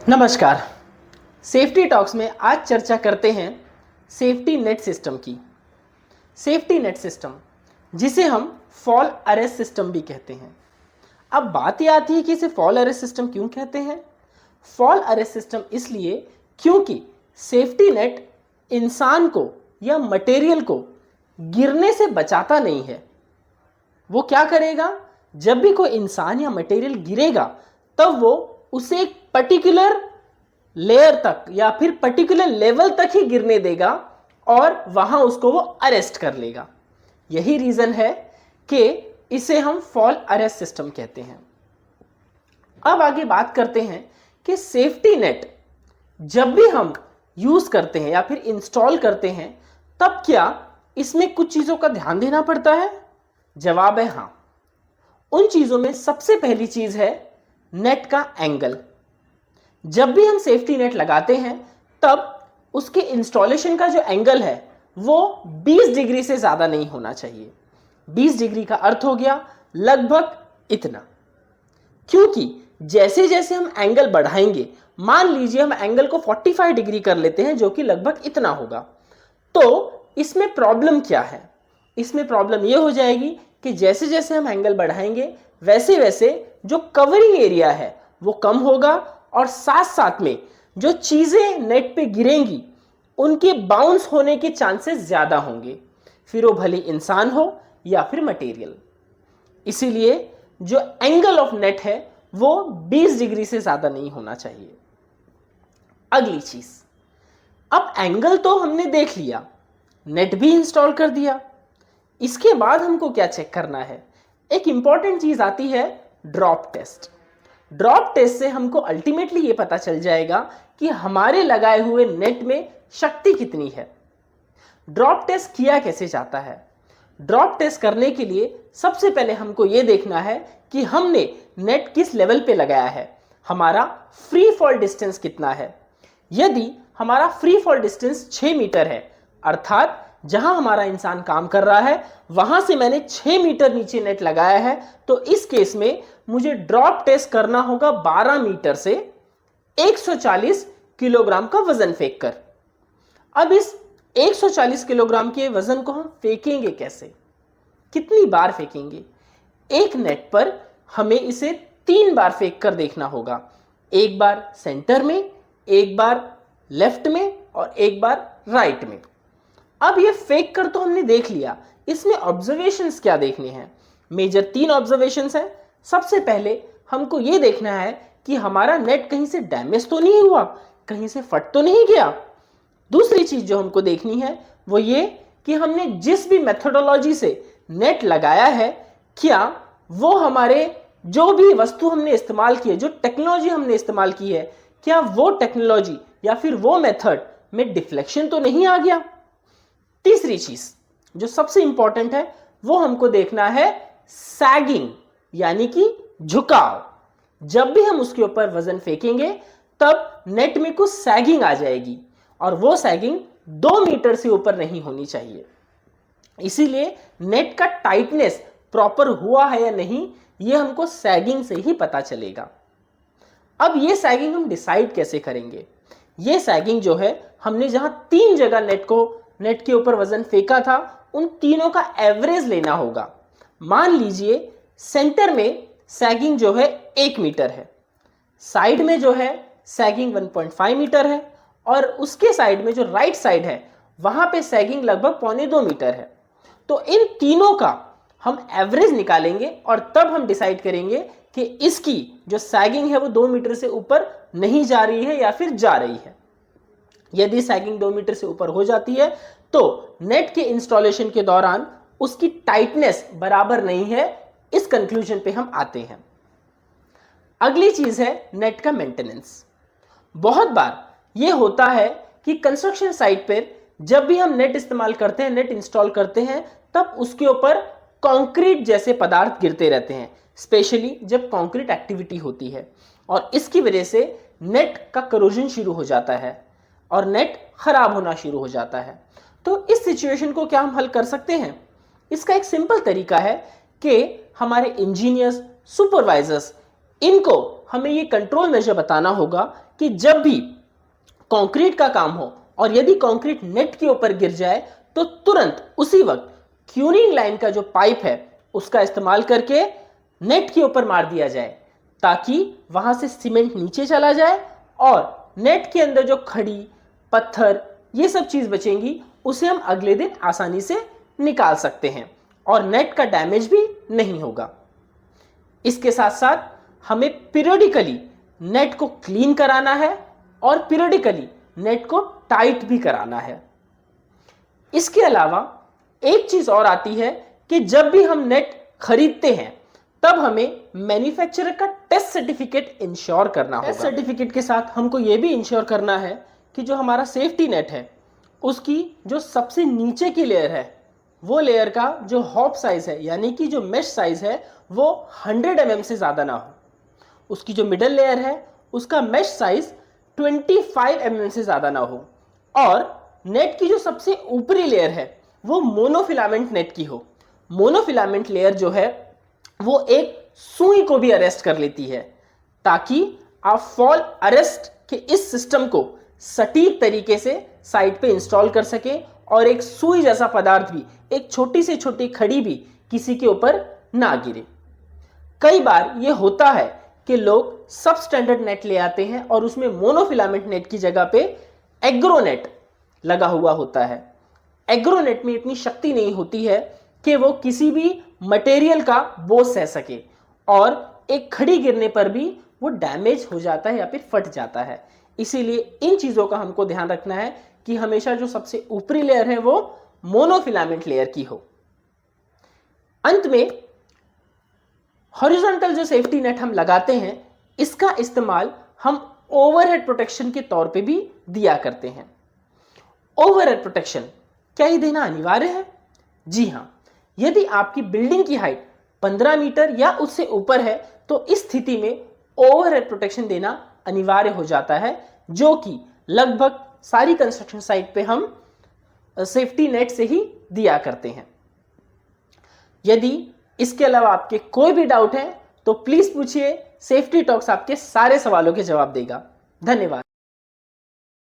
नमस्कार। Safety talks में आज चर्चा करते हैं सेफ्टी नेट सिस्टम की। सेफ्टी नेट सिस्टम जिसे हम फॉल अरेस्ट सिस्टम भी कहते हैं। अब बात यह आती है कि इसे फॉल अरेस्ट सिस्टम क्यों कहते हैं। फॉल अरेस्ट सिस्टम इसलिए क्योंकि सेफ्टी नेट इंसान को या मटेरियल को गिरने से बचाता नहीं है। वो क्या करेगा, जब भी कोई इंसान या मटेरियल गिरेगा तब वो उसे एक पर्टिकुलर लेयर तक या फिर पर्टिकुलर लेवल तक ही गिरने देगा और वहां उसको वो अरेस्ट कर लेगा। यही रीजन है कि इसे हम फॉल अरेस्ट सिस्टम कहते हैं। अब आगे बात करते हैं कि सेफ्टी नेट जब भी हम यूज करते हैं या फिर इंस्टॉल करते हैं तब क्या इसमें कुछ चीजों का ध्यान देना पड़ता है। जवाब है हाँ। उन चीजों में सबसे पहली चीज है नेट का एंगल। जब भी हम सेफ्टी नेट लगाते हैं तब उसके इंस्टॉलेशन का जो एंगल है वो 20 डिग्री से ज्यादा नहीं होना चाहिए। 20 डिग्री का अर्थ हो गया लगभग इतना, क्योंकि जैसे जैसे हम एंगल बढ़ाएंगे, मान लीजिए हम एंगल को 45 डिग्री कर लेते हैं जो कि लगभग इतना होगा, तो इसमें प्रॉब्लम क्या है। इसमें प्रॉब्लम यह हो जाएगी कि जैसे जैसे हम एंगल बढ़ाएंगे वैसे वैसे जो कवरिंग एरिया है वो कम होगा और साथ साथ में जो चीजें नेट पे गिरेंगी उनके बाउंस होने के चांसेस ज्यादा होंगे, फिर वो भले इंसान हो या फिर मटेरियल। इसीलिए जो एंगल ऑफ नेट है वो 20 डिग्री से ज्यादा नहीं होना चाहिए। अगली चीज, अब एंगल तो हमने देख लिया, नेट भी इंस्टॉल कर दिया, इसके बाद हमको क्या चेक करना है। एक इंपॉर्टेंट चीज आती है ड्रॉप टेस्ट। ड्रॉप टेस्ट से हमको अल्टीमेटली ये पता चल जाएगा कि हमारे लगाए हुए नेट में शक्ति कितनी है। ड्रॉप टेस्ट किया कैसे जाता है। ड्रॉप टेस्ट करने के लिए सबसे पहले हमको ये देखना है कि हमने नेट किस लेवल पे लगाया है, हमारा फ्री फॉल डिस्टेंस कितना है। यदि हमारा फ्री फॉल डिस्टेंस 6 मीटर है, अर्थात जहां हमारा इंसान काम कर रहा है वहां से मैंने 6 मीटर नीचे नेट लगाया है, तो इस केस में मुझे ड्रॉप टेस्ट करना होगा 12 मीटर से 140 किलोग्राम का वजन फेंक कर। अब इस 140 किलोग्राम के वजन को हम फेंकेंगे कैसे, कितनी बार फेंकेंगे। एक नेट पर हमें इसे 3 बार फेंक कर देखना होगा। एक बार सेंटर में, एक बार लेफ्ट में और एक बार राइट में। अब ये फेंक कर तो हमने देख लिया, इसमें ऑब्जर्वेशंस क्या देखने हैं। मेजर 3 ऑब्जर्वेशंस हैं। सबसे पहले हमको ये देखना है कि हमारा नेट कहीं से डैमेज तो नहीं हुआ, कहीं से फट तो नहीं गया। दूसरी चीज जो हमको देखनी है वो ये कि हमने जिस भी मेथोडोलॉजी से नेट लगाया है, क्या वो हमारे जो भी वस्तु हमने इस्तेमाल की है, जो टेक्नोलॉजी हमने इस्तेमाल की है, क्या वो टेक्नोलॉजी या फिर वो मेथड में डिफ्लेक्शन तो नहीं आ गया। तीसरी चीज जो सबसे इंपॉर्टेंट है वो हमको देखना है सैगिंग, यानी कि झुकाव। जब भी हम उसके ऊपर वजन फेंकेंगे तब नेट में कुछ सैगिंग आ जाएगी और वो सैगिंग 2 मीटर से ऊपर नहीं होनी चाहिए। इसीलिए नेट का टाइटनेस प्रॉपर हुआ है या नहीं ये हमको सैगिंग से ही पता चलेगा। अब ये सैगिंग हम डिसाइड कैसे करेंगे। ये सैगिंग जो है, हमने जहां 3 जगह नेट के ऊपर वजन फेंका था उन तीनों का एवरेज लेना होगा। मान लीजिए सेंटर में सैगिंग जो है 1 मीटर है, साइड में जो है सैगिंग 1.5 मीटर है और उसके साइड में जो राइट साइड है वहां पे सैगिंग लगभग 1.25 मीटर है। तो इन तीनों का हम एवरेज निकालेंगे और तब हम डिसाइड करेंगे कि इसकी जो सैगिंग है वो 2 मीटर से ऊपर नहीं जा रही है या फिर जा रही है। यदि सैगिंग 2 मीटर से ऊपर हो जाती है तो नेट के इंस्टॉलेशन के दौरान उसकी टाइटनेस बराबर नहीं है। इस कंक्लूजन पे हम आते हैं। अगली चीज है नेट का मेंटेनेंस। बहुत बार यह होता है कि कंस्ट्रक्शन साइट पर जब भी हम नेट इस्तेमाल करते हैं, नेट इंस्टॉल करते हैं, तब उसके ऊपर कंक्रीट जैसे पदार्थ गिरते रहते हैं, स्पेशली जब कंक्रीट एक्टिविटी होती है, और इसकी वजह से नेट का करोजन शुरू हो जाता है और नेट खराब होना शुरू हो जाता है। तो इस सिचुएशन को क्या हम हल कर सकते हैं। इसका एक सिंपल तरीका है कि हमारे इंजीनियर्स, सुपरवाइजर्स इनको हमें ये कंट्रोल मेजर बताना होगा कि जब भी कंक्रीट का काम हो और यदि कंक्रीट नेट के ऊपर गिर जाए तो तुरंत उसी वक्त क्यूरिंग लाइन का जो पाइप है उसका इस्तेमाल करके नेट के ऊपर मार दिया जाए, ताकि वहां से सीमेंट नीचे चला जाए और नेट के अंदर जो खड़ी पत्थर ये सब चीज बचेंगी उसे हम अगले दिन आसानी से निकाल सकते हैं और नेट का डैमेज भी नहीं होगा। इसके साथ साथ हमें पीरियडिकली नेट को क्लीन कराना है और पीरियडिकली नेट को टाइट भी कराना है। इसके अलावा एक चीज और आती है कि जब भी हम नेट खरीदते हैं तब हमें मैन्युफैक्चरर का टेस्ट सर्टिफिकेट इंश्योर करना होगा। टेस्ट सर्टिफिकेट के साथ हमको यह भी इंश्योर करना है कि जो हमारा सेफ्टी नेट है उसकी जो सबसे नीचे की लेयर है वो लेयर का जो हॉप साइज है यानी कि जो मेश साइज है वो 100 mm से ज्यादा ना हो। उसकी जो मिडल लेयर है उसका मेश साइज 25 mm से ज्यादा ना हो और नेट की जो सबसे ऊपरी लेयर है वो मोनोफिलामेंट नेट की हो। मोनोफिलामेंट लेयर जो है वो एक सुई को भी अरेस्ट कर लेती है, ताकि आप फॉल अरेस्ट के इस सिस्टम को सटीक तरीके से साइट पे इंस्टॉल कर सके और एक सुई जैसा पदार्थ भी, एक छोटी से छोटी खड़ी भी किसी के ऊपर ना गिरे। कई बार ये होता है कि लोग सब स्टैंडर्ड नेट ले आते हैं और उसमें मोनोफिलामेंट नेट की जगह पे एग्रोनेट लगा हुआ होता है। एग्रोनेट में इतनी शक्ति नहीं होती है कि वो किसी भी मटेरियल का बोझ सह सके और एक खड़ी गिरने पर भी वो डैमेज हो जाता है या फिर फट जाता है। इसीलिए इन चीजों का हमको ध्यान रखना है कि हमेशा जो सबसे ऊपरी लेयर है वो मोनोफिलामेंट लेयर की हो। अंत में हॉरिजॉन्टल जो सेफ्टी नेट हम लगाते हैं इसका इस्तेमाल हम ओवरहेड प्रोटेक्शन के तौर पे भी दिया करते हैं। ओवरहेड प्रोटेक्शन क्या ये देना अनिवार्य है? जी हां, यदि आपकी बिल्डिंग की हाइट 15 मीटर या उससे ऊपर है तो इस स्थिति में ओवरहेड प्रोटेक्शन देना अनिवार्य हो जाता है, जो कि लगभग सारी कंस्ट्रक्शन साइट पे हम सेफ्टी नेट से ही दिया करते हैं। यदि इसके अलावा आपके कोई भी डाउट है तो प्लीज पूछिए, सेफ्टी टॉक्स आपके सारे सवालों के जवाब देगा। धन्यवाद।